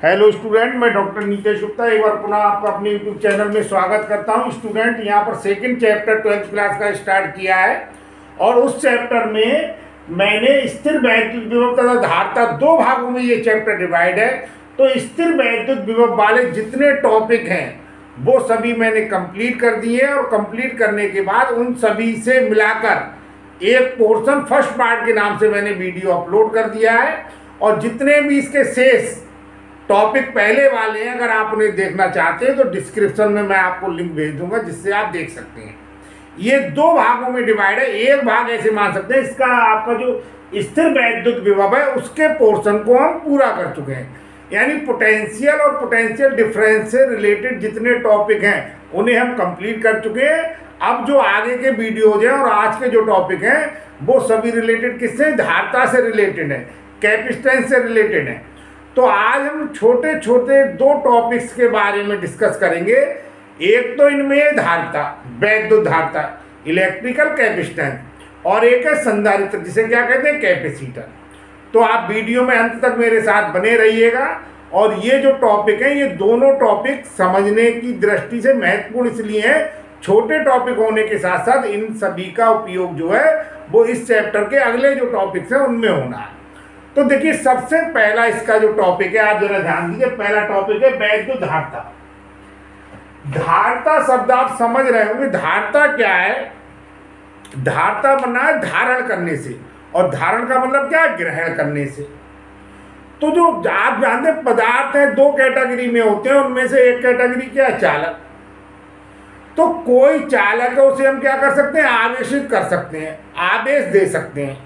Hello student, मैं doctor Nitesh Gupta एक बार पुनः आपका अपने यूट्यूब चैनल में स्वागत करता हूं। स्टूडेंट, यहां पर सेकंड चैप्टर 12th क्लास का स्टार्ट किया है और उस चैप्टर में मैंने स्थिर वैद्युत विभव तथा धारिता दो भागों में ये चैप्टर डिवाइड है। तो स्थिर वैद्युत विभव वाले जितने टॉपिक हैं वो सभी मैंने कंप्लीट कर दिए और कंप्लीट करने के बाद उन सभी से मिलाकर एक पोर्शन फर्स्ट पार्ट के नाम से मैंने वीडियो अपलोड कर दिया है। और जितने भी इसके शेष टॉपिक पहले वाले हैं, अगर आप उन्हें देखना चाहते हैं तो डिस्क्रिप्शन में मैं आपको लिंक भेज दूंगा जिससे आप देख सकते हैं। ये दो भागों में डिवाइड है। एक भाग ऐसे मान सकते हैं, इसका आपका जो स्थिर वैद्युत विभव है उसके पोर्शन को हम पूरा कर चुके हैं, यानी पोटेंशियल और पोटेंशियल डिफरेंस से रिलेटेड जितने टॉपिक हैं उन्हें हम कंप्लीट कर चुके हैं। अब जो आगे के वीडियोज हैं और आज के जो टॉपिक हैं वो सभी रिलेटेड किससे, धारिता से रिलेटेड है, कैपेसिटेंस से रिलेटेड है। तो आज हम छोटे छोटे दो टॉपिक्स के बारे में डिस्कस करेंगे। एक तो इनमें धारिता, वैद्युत धारिता, इलेक्ट्रिकल कैपेसिटेंस, और एक है संधारित्र जिसे क्या कहते हैं, कैपेसिटर। तो आप वीडियो में अंत तक मेरे साथ बने रहिएगा। और ये जो टॉपिक हैं ये दोनों टॉपिक समझने की दृष्टि से महत्वपूर्ण इसलिए हैं, छोटे टॉपिक होने के साथ साथ इन सभी का उपयोग जो है वो इस चैप्टर के अगले जो टॉपिक्स हैं उनमें होना है। तो देखिए, सबसे पहला इसका जो टॉपिक है, आप जरा ध्यान दीजिए, पहला टॉपिक है वैद्युत धारिता। धारिता शब्द आप समझ रहे होंगे, धारिता क्या है। धारिता बना है धारण करने से, और धारण का मतलब क्या है, ग्रहण करने से। तो जो आप जानते हैं पदार्थ है दो कैटेगरी में होते हैं, उनमें से एक कैटेगरी क्या है, चालक। तो कोई चालक है उसे हम क्या कर सकते हैं, आवेशित कर सकते हैं, आवेश दे सकते हैं।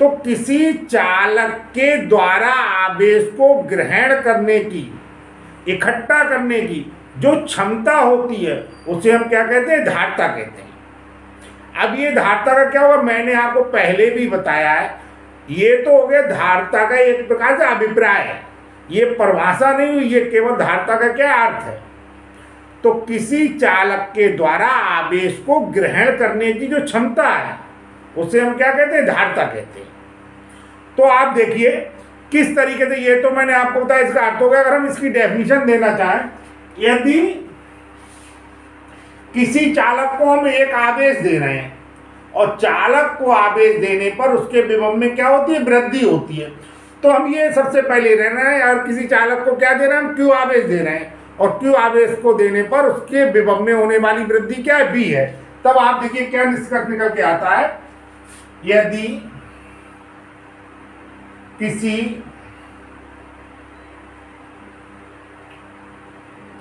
तो किसी चालक के द्वारा आवेश को ग्रहण करने की, इकट्ठा करने की जो क्षमता होती है उसे हम क्या कहते हैं, धारिता कहते हैं। अब ये धारिता का क्या होगा, मैंने आपको पहले भी बताया है। ये तो हो गया धारिता का एक प्रकार से अभिप्राय है, ये परिभाषा नहीं हुई, ये केवल धारिता का क्या अर्थ है। तो किसी चालक के द्वारा आवेश को ग्रहण करने की जो क्षमता है उसे हम क्या कहते हैं, धारिता कहते हैं। तो आप देखिए किस तरीके से, ये तो मैंने आपको बताया इसका अर्थ हो गया। अगर हम इसकी डेफिनेशन देना चाहें, यदि किसी चालक को हम एक आवेश दे रहे हैं और चालक को आवेश देने पर उसके विभव में क्या होती है, वृद्धि होती है। तो हम ये सबसे पहले ले रहे हैं, और किसी चालक को क्या दे रहे हैं, हम क्यू आवेश दे रहे हैं, और क्यू आवेश को देने पर उसके विभव में होने वाली वृद्धि क्या है, बी है। तब आप देखिए क्या निष्कर्ष निकल के आता है, यदि किसी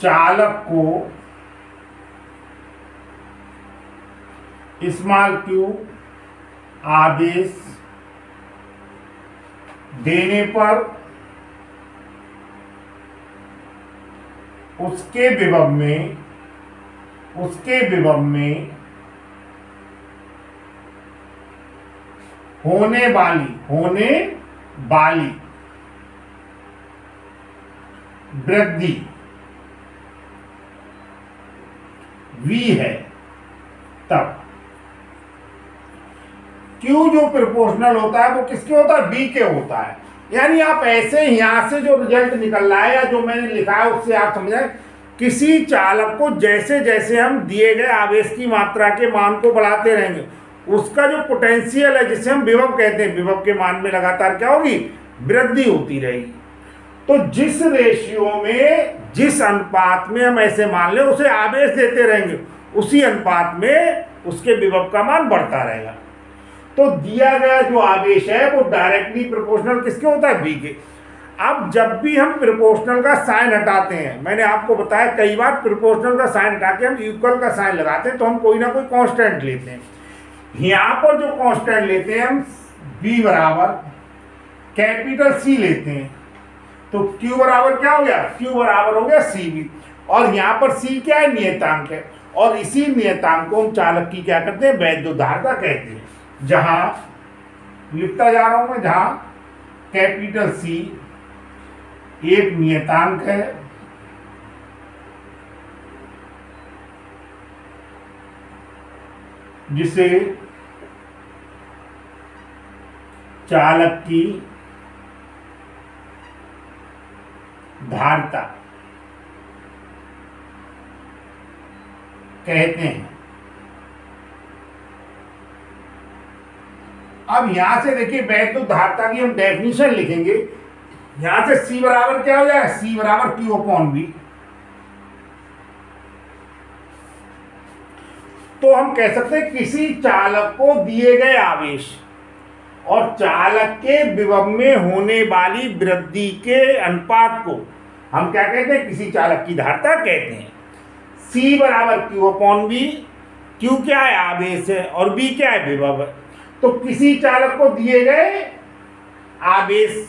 चालक को स्मॉल क्यू आवेश देने पर उसके विभव में होने वाली वृद्धि v है, तब Q जो प्रोपोर्शनल होता है वो किसके होता है, V के होता है। यानी आप ऐसे यहां से जो रिजल्ट निकल रहा है या जो मैंने लिखा है उससे आप समझें, किसी चालक को जैसे जैसे हम दिए गए आवेश की मात्रा के मान को बढ़ाते रहेंगे, उसका जो पोटेंशियल है जिसे हम विभव कहते हैं, विभव के मान में लगातार क्या होगी, वृद्धि होती रहेगी। तो जिस रेशियो में, जिस अनुपात में हम ऐसे मान लें उसे आवेश देते रहेंगे, उसी अनुपात में उसके विभव का मान बढ़ता रहेगा। तो दिया गया जो आवेश है वो डायरेक्टली प्रोपोर्शनल किसके होता है, V के। अब जब भी हम प्रोपोर्शनल का साइन हटाते हैं, मैंने आपको बताया कई बार, प्रोपोर्शनल का साइन हटा के हम इक्वल का साइन लगाते हैं तो हम कोई ना कोई कांस्टेंट लेते हैं। यहाँ पर जो कांस्टेंट लेते हैं हम V बराबर कैपिटल C लेते हैं। तो Q बराबर क्या हो गया, Q बराबर हो गया CV, और यहाँ पर C क्या है, नियतांक है, और इसी नियतांक को हम चालक की क्या करते हैं, वैद्युत धारिता कहते हैं। जहां लिखता जा रहा हूं मैं, जहां कैपिटल C एक नियतांक है, जिसे चालक की धारिता कहते हैं। अब यहां से देखिए वैद्युत धारिता की हम डेफिनेशन लिखेंगे। यहां से C बराबर क्या हो जाएगा, C बराबर Q/V। तो हम कह सकते हैं किसी चालक को दिए गए आवेश और चालक के विभव में होने वाली वृद्धि के अनुपात को हम क्या कहते हैं, किसी चालक की धारिता कहते हैं। C बराबर Q/V। Q क्या है, आवेश है, और V क्या है, विभव है। तो किसी चालक को दिए गए आवेश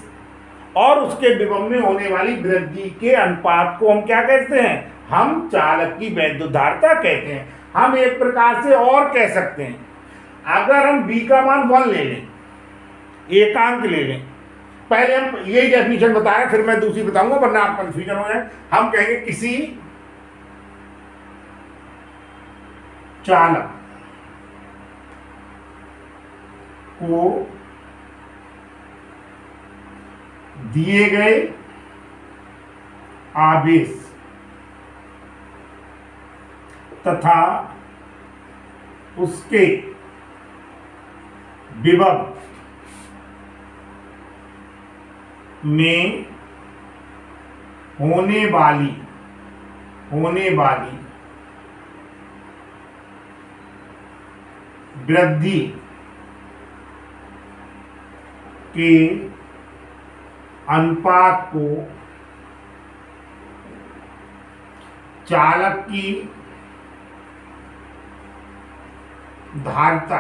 और उसके विभव में होने वाली वृद्धि के अनुपात को हम क्या कहते हैं, हम चालक की वैद्युत धारिता कहते हैं। हम एक प्रकार से और कह सकते हैं, अगर हम V का मान 1 ले लें, एकांक ले लें, पहले हम यही डेफिनेशन बताएं फिर मैं दूसरी बताऊंगा वरना आप कंफ्यूजन हो जाए। हम कहेंगे किसी चालक को दिए गए आवेश तथा उसके विभव में होने वाली वृद्धि के अनुपात को चालक की धारिता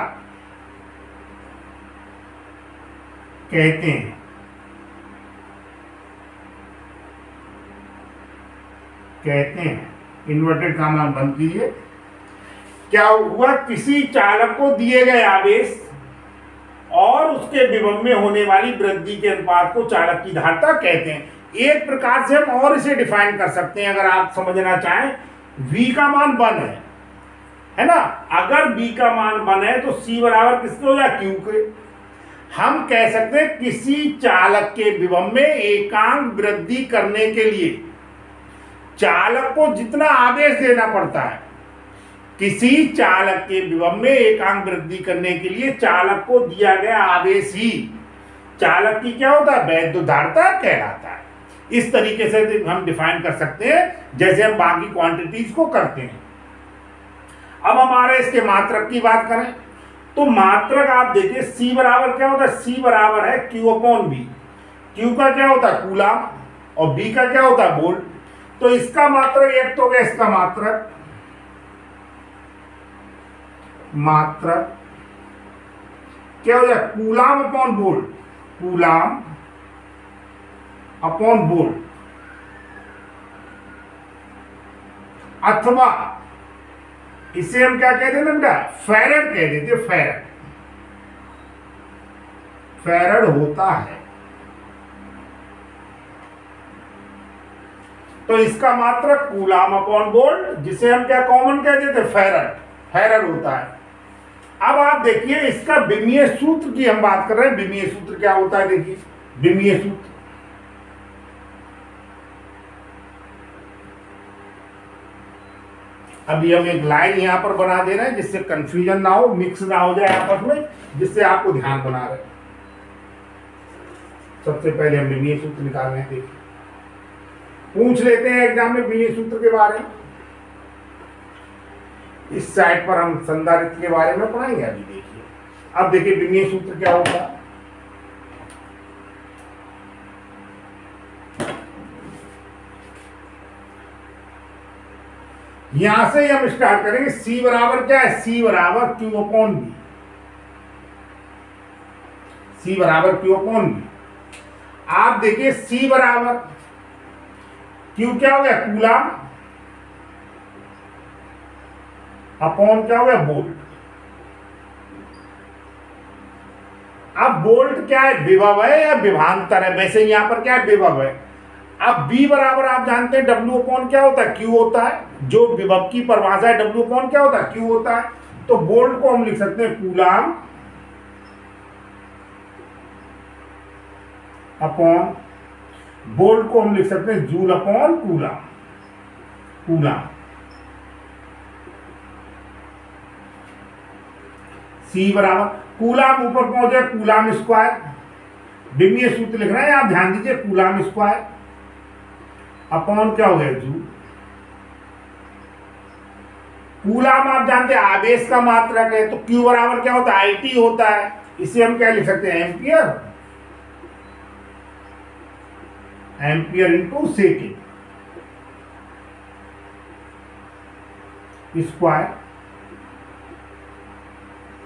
कहते हैं। इन्वर्टेड का नाम बंद कीजिए। क्या हुआ, किसी चालक को दिए गए आवेश और उसके विभव में होने वाली वृद्धि के अनुपात को चालक की धारिता कहते हैं। एक प्रकार से हम और इसे डिफाइन कर सकते हैं, अगर आप समझना चाहें। V का मान 1 है ना। अगर V का मान 1 है तो C बराबर किसके हो जाए, Q के। हम कह सकते हैं किसी चालक के विभव में एकांक वृद्धि करने के लिए चालक को जितना आवेश देना पड़ता है, किसी चालक के विभव में एकांक वृद्धि करने के लिए चालक को दिया गया आवेश ही चालक की क्या होता है, वैद्युत धारिता कहलाता है। इस तरीके से हम डिफाइन कर सकते हैं जैसे हम बाकी क्वांटिटीज को करते हैं। अब हमारे इसके मात्रक की बात करें तो मात्रक आप देखिए C बराबर क्या होता है, C बराबर है Q/V। Q का क्या होता है, कूलम, और V का क्या होता है, वोल्ट। तो इसका मात्रक एक तो क्या, इसका मात्रक क्या हो जाए, coulomb upon volt, coulomb upon volt. अथवा इसे हम क्या कहते हैं ना बेटा, फैरड कह देते। फैरड होता है। तो इसका मात्रक कूलम अपॉन वोल्ट, जिसे हम क्या कॉमन कह देते, फैरड होता है। अब आप देखिए इसका विमीय सूत्र की हम बात कर रहे हैं। विमीय सूत्र क्या होता है, देखिए विमीय सूत्र अभी हम एक लाइन यहां पर बना दे रहे हैं जिससे कंफ्यूजन ना हो, मिक्स ना हो जाए आपस में, जिससे आपको ध्यान बना रहे हैं। सबसे पहले हम विमीय सूत्र निकाल रहे हैं। देखिए पूछ लेते हैं एग्जाम में विमीय सूत्र के बारे में। इस साइड पर हम संधारित्र के बारे में पढ़ाएंगे। अभी देखिए, अब देखिए विमीय सूत्र क्या होगा। यहां से हम स्टार्ट करेंगे। C बराबर क्या है, C बराबर Q/V। C बराबर Q/V। आप देखिए C बराबर Q क्या हो गया, कूलम, अपॉन क्या हो गया, वोल्ट। अब वोल्ट क्या है, विभव है या विभवांतर है। वैसे यहां पर क्या है, विभव है। अब V बराबर आप जानते हैं W अपॉन क्या होता है, Q होता है। जो विभव की परिभाषा है W अपॉन क्या होता है, Q होता है। तो वोल्ट को हम लिख सकते हैं कूलम अपॉन वोल्ट को हम लिख सकते हैं joule upon coulomb. Coulomb C बराबर कूलम ऊपर पहुंचे कूलम स्क्वायर, विमीय सूत्र लिख रहे हैं आप ध्यान दीजिए, कूलम स्क्वायर अपॉन क्या हो गया जूल। कूलम आप जानते हैं आवेश का मात्रक है, तो Q बराबर क्या होता है IT होता है, इसे हम क्या लिख सकते हैं ampere, ampere into second square.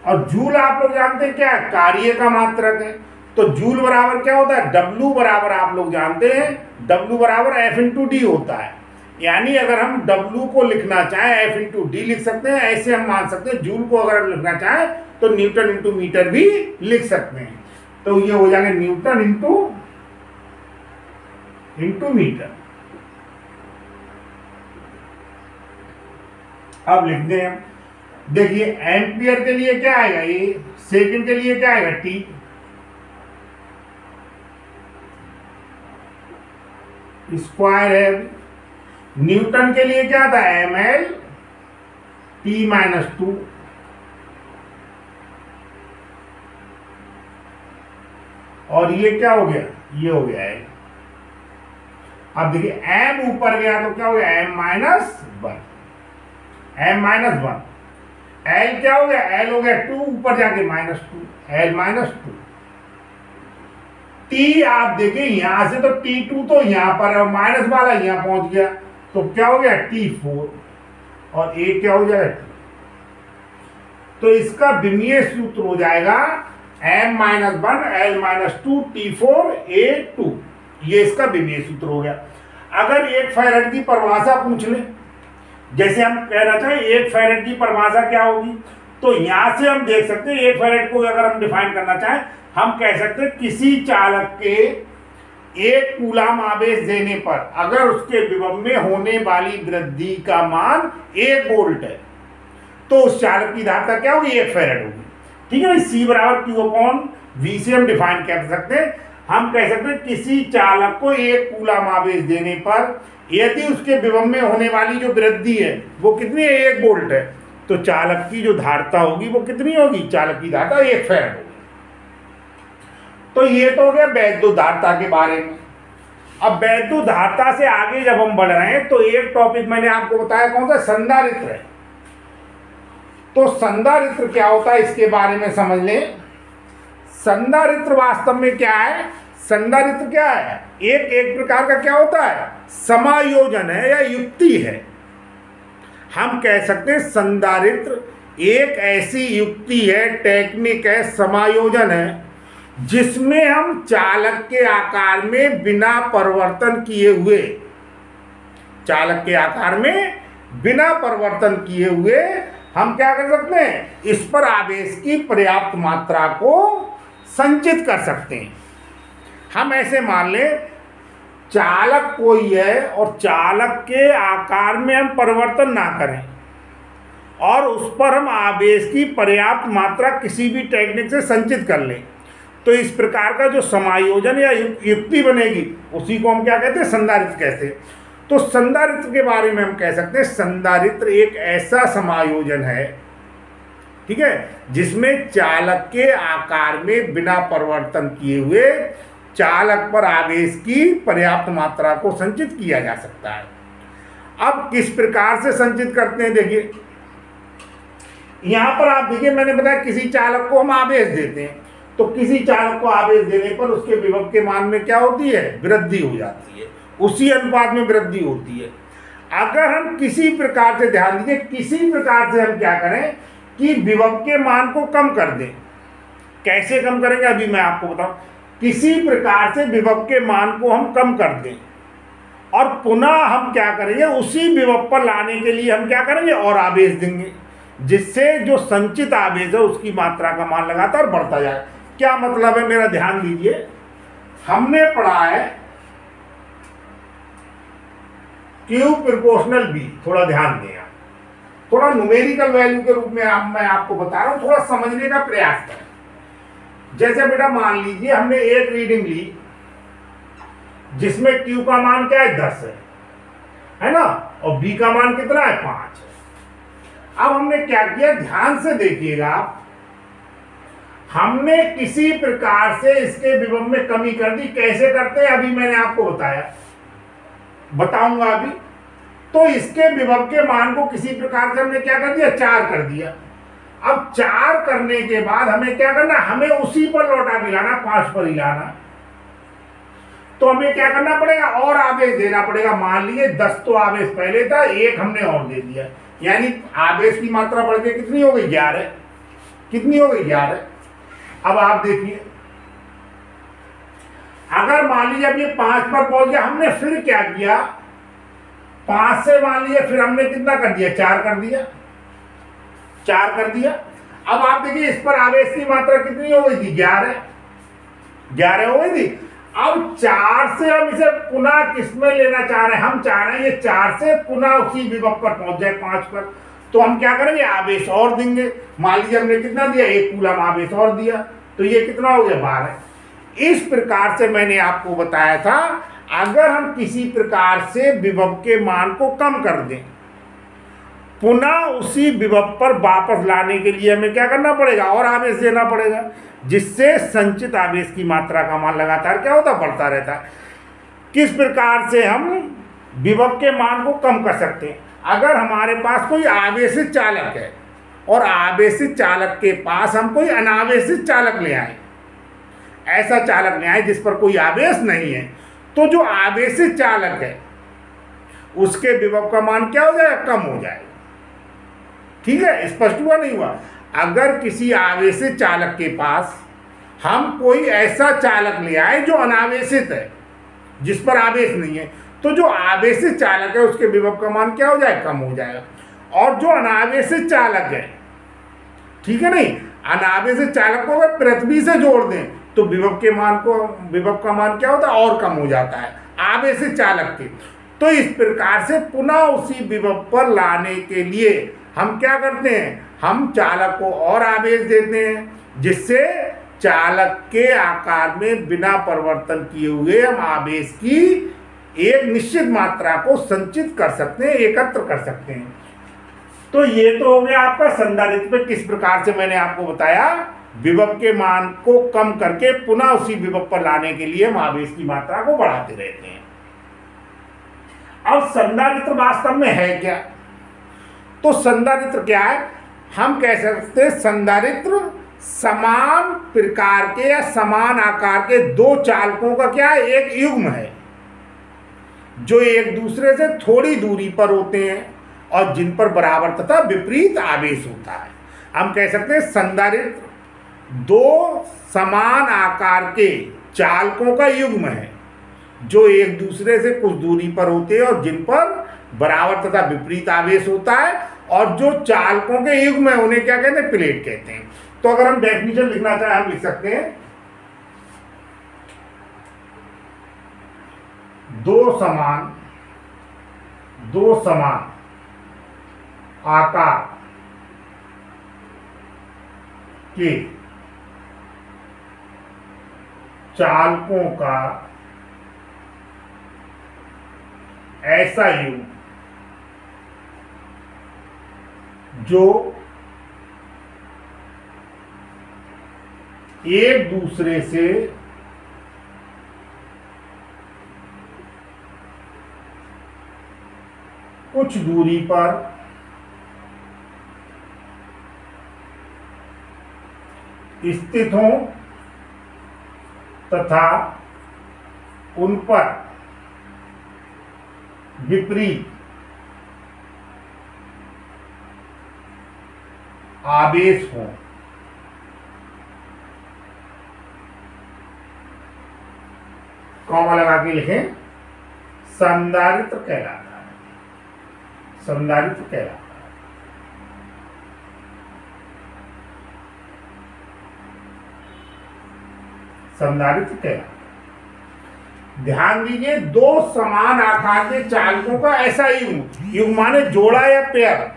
और जूल आप लोग जानते हैं क्या है, कार्य का मात्रक है, तो जूल बराबर क्या होता है W बराबर आप लोग जानते हैं W बराबर F इंटू डी होता है। यानी अगर हम W को लिखना चाहें F इंटू डी लिख सकते हैं, ऐसे हम मान सकते हैं जूल को अगर लिखना चाहें तो न्यूटन इंटू मीटर भी लिख सकते हैं। तो ये हो जाएंगे न्यूटन इंटू मीटर। अब लिखते हैं, देखिए एम्पियर के लिए क्या आएगा ये, सेकंड के लिए क्या आएगा T, स्क्वायर है। न्यूटन के लिए क्या था ml T-2, और ये क्या हो गया, ये हो गया है। अब देखिए m ऊपर गया तो क्या हो गया m-1, m-1, l क्या हो गया, l हो गया 2 ऊपर जाके -2, l-2। T आप देखिए यहां से तो T2 तो यहां पर है, माइनस वाला यहां पहुंच गया, तो क्या हो गया T4, और A क्या हो जाएगा, तो इसका विमीय सूत्र हो जाएगा m-1 l-2 T4 A2, ये इसका विमीय सूत्र हो गया। अगर 1 फैराड की परिभाषा पूछ ले, जैसे हम कहना चाहें 1 फैराड की परिभाषा क्या होगी, तो यहां से हम देख सकते हैं 1 फैराड को अगर हम डिफाइन करना चाहें, हम कह सकते हैं किसी चालक के 1 कूलम आवेश देने पर अगर उसके विभव में होने वाली वृद्धि का मान 1 वोल्ट है, तो उस चालक की धारिता क्या होगी, 1 फैराड होगी। ठीक है, C बराबर Q अपॉन V से हम डिफाइन कर सकते हैं। हम कह सकते हैं किसी चालक को 1 कूलम आवेश देने पर यदि उसके विभव में होने वाली जो वृद्धि है वो कितनी है, 1 वोल्ट है, तो चालक की जो धारिता होगी वो कितनी होगी, चालक की धारिता 1 फैराड होगी। तो ये तो हो गया वैद्युत धारिता के बारे में। अब वैद्युत धारिता से आगे जब हम बढ़ रहे हैं तो एक टॉपिक मैंने आपको बताया कौन सा, संधारित्र है। तो संधारित्र क्या होता है इसके बारे में समझ लें। संधारित्र वास्तव में क्या है, संधारित्र क्या है, एक प्रकार का क्या होता है, समायोजन है या युक्ति है। हम कह सकते हैं संधारित्र एक ऐसी युक्ति है, टेक्निक है, समायोजन है, जिसमें हम चालक के आकार में बिना परिवर्तन किए हुए, चालक के आकार में बिना परिवर्तन किए हुए हम क्या कर सकते हैं, इस पर आवेश की पर्याप्त मात्रा को संचित कर सकते हैं। हम ऐसे मान लें चालक कोई है और चालक के आकार में हम परिवर्तन ना करें और उस पर हम आवेश की पर्याप्त मात्रा किसी भी टेक्निक से संचित कर लें, तो इस प्रकार का जो समायोजन या युक्ति बनेगी उसी को हम क्या कहते हैं, संधारित्र कहते हैं। तो संधारित्र के बारे में हम कह सकते हैं संधारित्र एक ऐसा समायोजन है, ठीक है, जिसमें चालक के आकार में बिना परिवर्तन किए हुए चालक पर आवेश की पर्याप्त मात्रा को संचित किया जा सकता है। अब किस प्रकार से संचित करते हैं, देखिए यहां पर आप देखिए मैंने बताया किसी चालक को हम आवेश देते हैं, तो किसी चालक को आवेश देने पर उसके विभव के मान में क्या होती है, वृद्धि हो जाती है, उसी अनुपात में वृद्धि होती है। अगर हम किसी प्रकार से, ध्यान दीजिए, किसी प्रकार से हम क्या करें कि विभव के मान को कम कर दें। कैसे कम करेंगे अभी मैं आपको बताऊं। किसी प्रकार से विभव के मान को हम कम कर दें और पुनः हम क्या करेंगे, उसी विभव पर लाने के लिए हम क्या करेंगे, और आवेश देंगे, जिससे जो संचित आवेश है उसकी मात्रा का मान लगातार बढ़ता जाए। क्या मतलब है मेरा, ध्यान दीजिए, हमने पढ़ा है Q प्रोपोर्शनल B, थोड़ा ध्यान दें आप, थोड़ा न्यूमेरिकल वैल्यू के रूप में मैं आपको बता रहा हूं, थोड़ा समझने का प्रयास करें। जैसे बेटा मान लीजिए हमने एक रीडिंग ली जिसमें Q का मान क्या है 10 है ना, और B का मान कितना है 5 है। अब हमने क्या किया, ध्यान से देखिएगा आप, हमने किसी प्रकार से इसके विभव में कमी कर दी। कैसे करते हैं अभी मैंने आपको बताऊंगा अभी। तो इसके विभव के मान को किसी प्रकार से हमने क्या कर दिया, 4 कर दिया। अब 4 करने के बाद हमें क्या करना, हमें उसी पर लौटा के लाना, 5 पर ही लाना। तो हमें क्या करना पड़ेगा, और आवेश देना पड़ेगा। मान लीजिए 10 तो आवेश पहले था, 1 हमने और दे दिया, यानी आवेश की मात्रा बढ़ के कितनी हो गई, 11। कितनी हो गई, 11। अब आप देखिए, अगर मान लीजिए अब ये 5 पर पहुंच गया, हमने फिर क्या किया, 5 से मान लीजिए फिर हमने कितना कर दिया, 4 कर दिया, 4 कर दिया। अब आप देखिए इस पर आवेश की मात्रा कितनी हो गई थी, 11 हो गई थी। अब 4 से हम इसे पुनः किसमें लेना चाह रहे हैं, हम चाह रहे हैं ये 4 से पुनः उसी विभव पर पहुंच जाए, 5 पर। तो हम क्या करेंगे, आवेश और देंगे। मान लीजिए हमने कितना दिया, 1 कूलम आवेश और दिया, तो ये कितना हो गया, 12। इस प्रकार से मैंने आपको बताया था, अगर हम किसी प्रकार से विभव के मान को कम कर दें, पुनः उसी विभव पर वापस लाने के लिए हमें क्या करना पड़ेगा, और आवेश देना पड़ेगा, जिससे संचित आवेश की मात्रा का मान लगातार क्या होता, बढ़ता रहता है। किस प्रकार से हम विभव के मान को कम कर सकते हैं, अगर हमारे पास कोई आवेशित चालक है और आवेशित चालक के पास हम कोई अनावेशित चालक ले आए, ऐसा चालक ले आए जिस पर कोई आवेश नहीं है, तो जो आवेशित चालक है उसके विभव का मान क्या हो जाएगा, कम हो जाएगा। ठीक है, स्पष्ट हुआ नहीं हुआ। अगर किसी आवेशित चालक के पास हम कोई ऐसा चालक ले आए जो अनावेशित है, जिस पर आवेश नहीं है, तो जो आवेशित चालक है उसके विभव का मान क्या हो जाएगा, कम हो जाएगा। और जो अनावेशित चालक है, ठीक है नहीं, अनावेशित चालक को अगर पृथ्वी से जोड़ दें तो विभव का मान क्या होता है, और कम हो जाता है आवेशित चालक के। तो इस प्रकार से पुनः उसी विभव पर लाने के लिए हम क्या करते हैं, हम चालक को और आवेश देते हैं, जिससे चालक के आकार में बिना परिवर्तन किए हुए हम आवेश की एक निश्चित मात्रा को संचित कर सकते हैं, एकत्र कर सकते हैं। तो ये तो हो गया आपका संधारित्र पे किस प्रकार से मैंने आपको बताया, विभव के मान को कम करके पुनः उसी विभव पर लाने के लिए हम आवेश की मात्रा को बढ़ाते रहते हैं। अब संधारित्र वास्तव में है क्या, तो संधारित्र क्या है, हम कह सकते हैं संधारित्र समान प्रकार के या समान आकार के दो चालकों का क्या है, एक युग्म है, जो एक दूसरे से थोड़ी दूरी पर होते हैं और जिन पर बराबर तथा विपरीत आवेश होता है। हम कह सकते हैं संधारित्र दो समान आकार के चालकों का युग्म है, जो एक दूसरे से कुछ दूरी पर होते हैं और जिन पर बराबर तथा विपरीत आवेश होता है। और जो चालकों के युग्म है उन्हें क्या कहते हैं, प्लेट कहते हैं। तो अगर हम डेफिनेशन लिखना चाहें हम लिख सकते हैं, दो समान आकार के चालकों का ऐसा युग्म जो एक दूसरे से कुछ दूरी पर स्थित हों तथा उन पर विपरीत आवेश हो। कॉमा लगा के लिखें, संधारित्र कहलाता है, संधारित्र कहलाता है। संधारित्र कहलाता है। ध्यान दीजिए, दो समान आकार के चालकों का ऐसा युग्म माने जोड़ा या पेयर,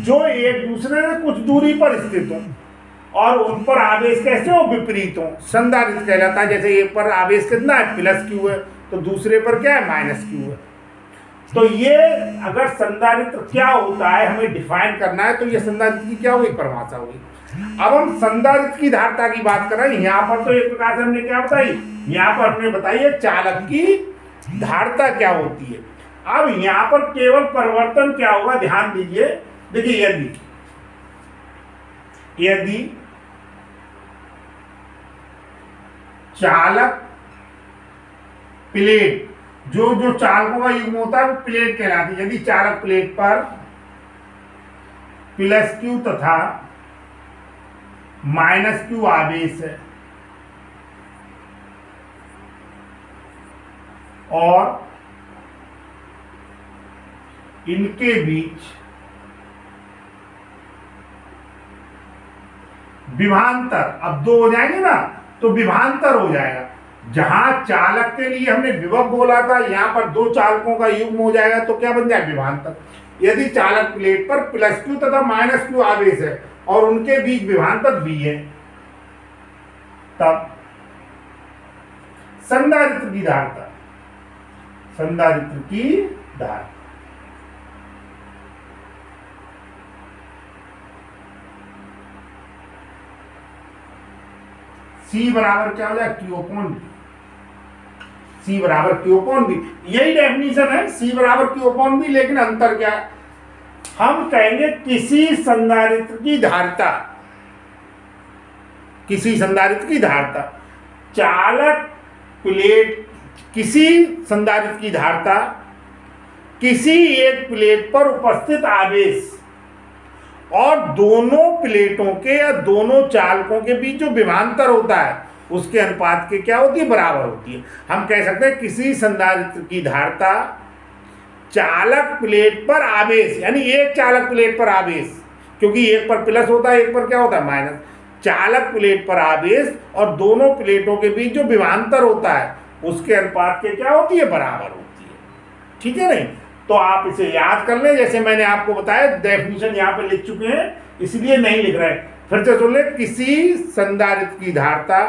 जो एक दूसरे से कुछ दूरी पर स्थित हो और उन पर आवेश कैसे हो, विपरीत हो, संधारित्र कहलाता है। जैसे एक पर आवेश कितना है, +Q है, तो दूसरे पर क्या है, माइनस क्यू है। तो ये अगर संधारित्र क्या होता है हमें डिफाइन करना है, तो ये संधारित्र की क्या हुई, परिभाषा हुई। अब हम संधारित्र की धारिता की बात कर रहे हैं। यहाँ पर तो एक प्रकार से हमने क्या बताई, यहाँ पर हमने बताई चालक की धारिता क्या होती है। अब यहाँ पर केवल परिवर्तन क्या होगा, ध्यान दीजिए। देखिए यदि चालक प्लेट, जो चालकों का युग्म होता है वो प्लेट कहलाती है। यदि चालक प्लेट पर प्लस क्यू तथा माइनस क्यू आवेश है और इनके बीच विभवांतर, अब दो हो जाएंगे ना तो विभवांतर हो जाएगा। जहां चालक के लिए हमने विभव बोला था, यहां पर दो चालकों का युग्म हो जाएगा तो क्या बन जाए, विभवांतर। यदि चालक प्लेट पर प्लस क्यू तथा माइनस क्यू आवेश है और उनके बीच विभवांतर भी है, तब संधारित्र की धारिता, संधारित्र की धारिता C बराबर क्या हो जाए, Q अपॉन B। C बराबर Q अपॉन B, यही डेफिनेशन है, C बराबर Q अपॉन B। लेकिन अंतर क्या है, हम कहेंगे किसी संधारित्र की धारिता, किसी संधारित्र की धारिता, चालक प्लेट, किसी संधारित्र की धारिता किसी एक प्लेट पर उपस्थित आवेश और दोनों प्लेटों के या दोनों चालकों के बीच जो विभवांतर होता है उसके अनुपात के क्या होती है, बराबर होती है। हम कह सकते हैं किसी संधारित्र की धारिता चालक प्लेट पर आवेश, यानी एक चालक प्लेट पर आवेश, क्योंकि एक पर प्लस होता है एक पर क्या होता है, माइनस। चालक प्लेट पर आवेश और दोनों प्लेटों के बीच जो विभवांतर होता है उसके अनुपात के क्या होती है, बराबर होती है। ठीक है नहीं, तो आप इसे याद कर लें। जैसे मैंने आपको बताया, डेफिनेशन यहाँ पे लिख चुके हैं इसलिए नहीं लिख रहे, फिर से सुन ले। किसी संधारित्र की धारिता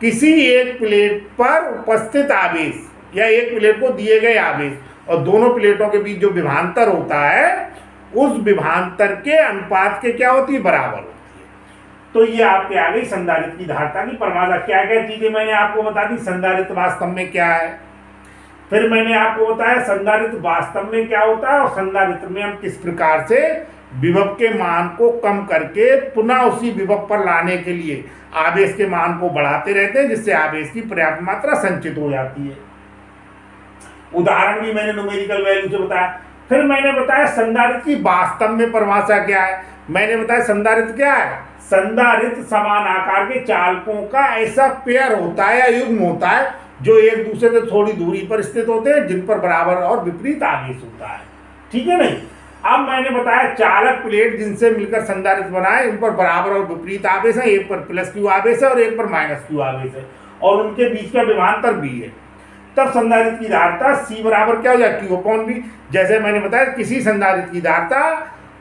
किसी एक प्लेट पर उपस्थित आवेश या एक प्लेट को दिए गए आवेश और दोनों प्लेटों के बीच जो विभवांतर होता है उस विभवांतर के अनुपात के क्या होती है, बराबर होती है। तो ये आपके आ गई संधारित्र की धारिता की परिभाषा। क्या क्या चीजें मैंने आपको बता दी, संधारित्र वास्तव में क्या है, फिर मैंने आपको बताया संधारित्र वास्तव में क्या होता है और संधारित्र में हम किस प्रकार से विभव के मान को कम करके पुनः उसी विभव पर लाने के लिए आवेश के मान को बढ़ाते रहते हैं, जिससे आवेश की पर्याप्त मात्रा संचित हो जाती है। उदाहरण भी मैंने न्यूमेरिकल वैल्यू से बताया। फिर मैंने बताया संधारित्र की वास्तव में परिभाषा क्या है। मैंने बताया संधारित्र क्या है, संधारित्र समान आकार के चालकों का ऐसा पेयर होता है या युग्म होता है जो एक दूसरे से थोड़ी दूरी पर स्थित होते हैं, जिन पर बराबर और विपरीत आवेश होता है। ठीक है नहीं। अब मैंने बताया चालक प्लेट जिनसे मिलकर संधारित्र बनाए उन पर बराबर और विपरीत आवेश है, एक पर प्लस क्यू आवेश है और एक पर माइनस क्यू आवेश है और उनके बीच का विभवांतर भी है। तब संधारित्र की धारिता C बराबर क्या हो जाए, Q अपॉन B। जैसे मैंने बताया किसी संधारित्र की धारिता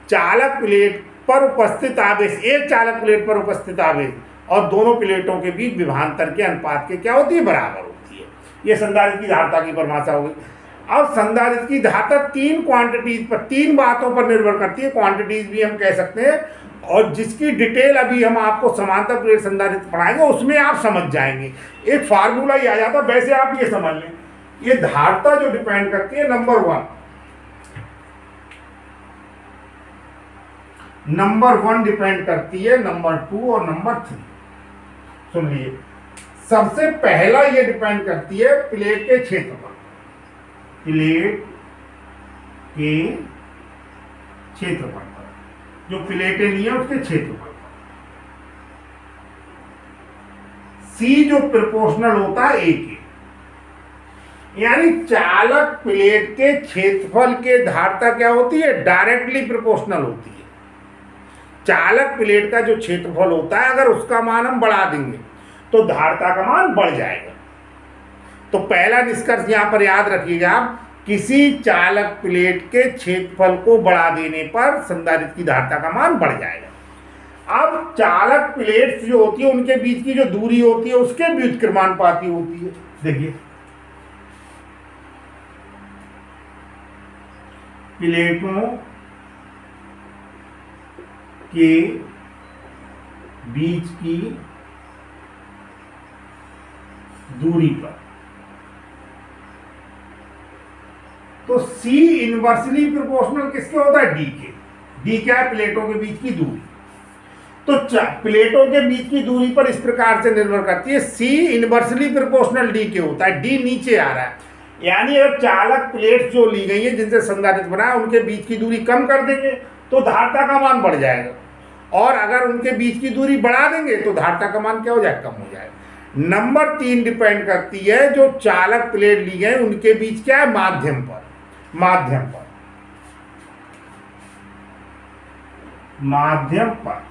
चालक प्लेट पर उपस्थित आवेश, एक चालक प्लेट पर उपस्थित आवेश और दोनों प्लेटों के बीच विभवांतर के अनुपात के क्या होती है, बराबर होती है। ये संधारित्र की धारिता की परिभाषा हो गई। अब संधारित्र की धारिता तीन क्वांटिटीज पर, तीन बातों पर निर्भर करती है, क्वांटिटीज भी हम कह सकते हैं, और जिसकी डिटेल अभी हम आपको समांतर प्लेट संधारित्र पढ़ाएंगे उसमें आप समझ जाएंगे। एक फार्मूला ही आ जाता, वैसे आप ये समझ लें, ये धारिता जो डिपेंड करती है नंबर वन डिपेंड करती है नंबर 2 और नंबर 3। सुन लिए, सबसे पहला ये डिपेंड करती है प्लेट के क्षेत्रफल, प्लेट के क्षेत्रफल पर, जो प्लेटें ली है उसके क्षेत्रफल पर। C जो प्रोपोर्शनल होता है A के, यानी चालक प्लेट के क्षेत्रफल के धारिता क्या होती है, डायरेक्टली प्रोपोर्शनल होती है। चालक प्लेट का जो क्षेत्रफल होता है अगर उसका मान हम बढ़ा देंगे तो धारिता का मान बढ़ जाएगा। तो पहला निष्कर्ष यहां पर याद रखिएगा आप, किसी चालक प्लेट के क्षेत्रफल को बढ़ा देने पर संधारित्र की धारिता का मान बढ़ जाएगा। अब चालक प्लेट्स जो होती है उनके बीच की जो दूरी होती है उसके व्युत्क्रमानुपाती होती है। देखिए प्लेटों के बीच की दूरी पर। तो C इनवर्सली प्रोपोर्शनल किसके होता है? D के। D क्या है? प्लेटों के बीच की दूरी। तो प्लेटों के बीच की दूरी पर इस प्रकार से निर्भर करती है। C इनवर्सली प्रोपोर्शनल D के होता है। D नीचे आ रहा है, यानी अगर चालक प्लेट्स जो ली गई है जिनसे संधारित्र बना है उनके बीच की दूरी कम कर देंगे तो धारिता का मान बढ़ जाएगा, और अगर उनके बीच की दूरी बढ़ा देंगे तो धारिता का मान क्या हो जाएगा? कम हो जाएगा। नंबर 3 डिपेंड करती है जो चालक प्लेट ली गए उनके बीच क्या है? माध्यम पर। माध्यम पर, माध्यम पर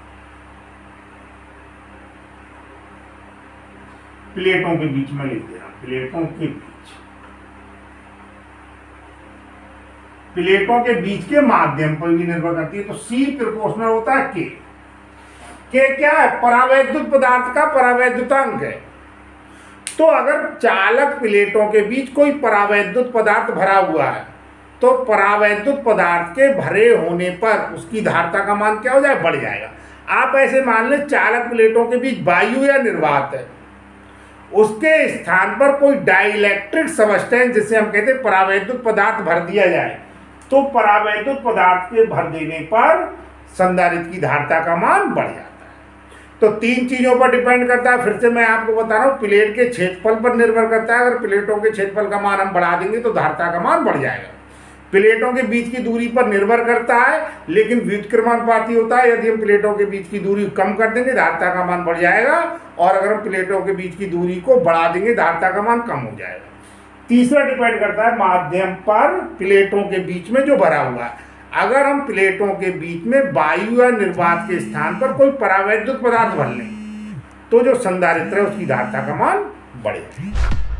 प्लेटों के बीच में लिख दे रहा हूं, प्लेटों के बीच, प्लेटों के बीच के माध्यम पर भी निर्भर करती है। तो C प्रोपोर्शनल होता है K। K क्या है? परावैद्युत पदार्थ का परावैद्युतांक है। तो अगर चालक प्लेटों के बीच कोई परावैद्युत पदार्थ भरा हुआ है तो परावैद्युत पदार्थ के भरे होने पर उसकी धारिता का मान क्या हो जाए? बढ़ जाएगा। आप ऐसे मान लें चालक प्लेटों के बीच वायु या निर्वात है, उसके स्थान पर कोई डाइलेक्ट्रिक सब्सटेंस जिसे हम कहते हैं परावैद्युत पदार्थ भर दिया जाए, तो परावैद्युत पदार्थ के भर देने पर संधारित्र की धारिता का मान बढ़ जाता है। तो 3 चीजों पर डिपेंड करता है। फिर से मैं आपको बता रहा हूं, प्लेट के क्षेत्रफल पर निर्भर करता है। अगर प्लेटों के क्षेत्रफल का मान हम बढ़ा देंगे तो धारिता का मान बढ़ जाएगा। प्लेटों के बीच की दूरी पर निर्भर करता है, लेकिन व्युत्क्रमानुपाती होता है। यदि हम प्लेटों के बीच की दूरी कम कर देंगे धारिता का मान बढ़ जाएगा, और अगर हम प्लेटों के बीच की दूरी को बढ़ा देंगे धारिता का मान कम हो जाएगा। तीसरा डिपेंड करता है माध्यम पर प्लेटों के बीच में जो भरा हुआ है। अगर हम प्लेटों के बीच में वायु या निर्वात के स्थान पर कोई परावैद्युत पदार्थ भर लें तो जो संधारित्र है उसकी धारिता का मान बढ़ेगा।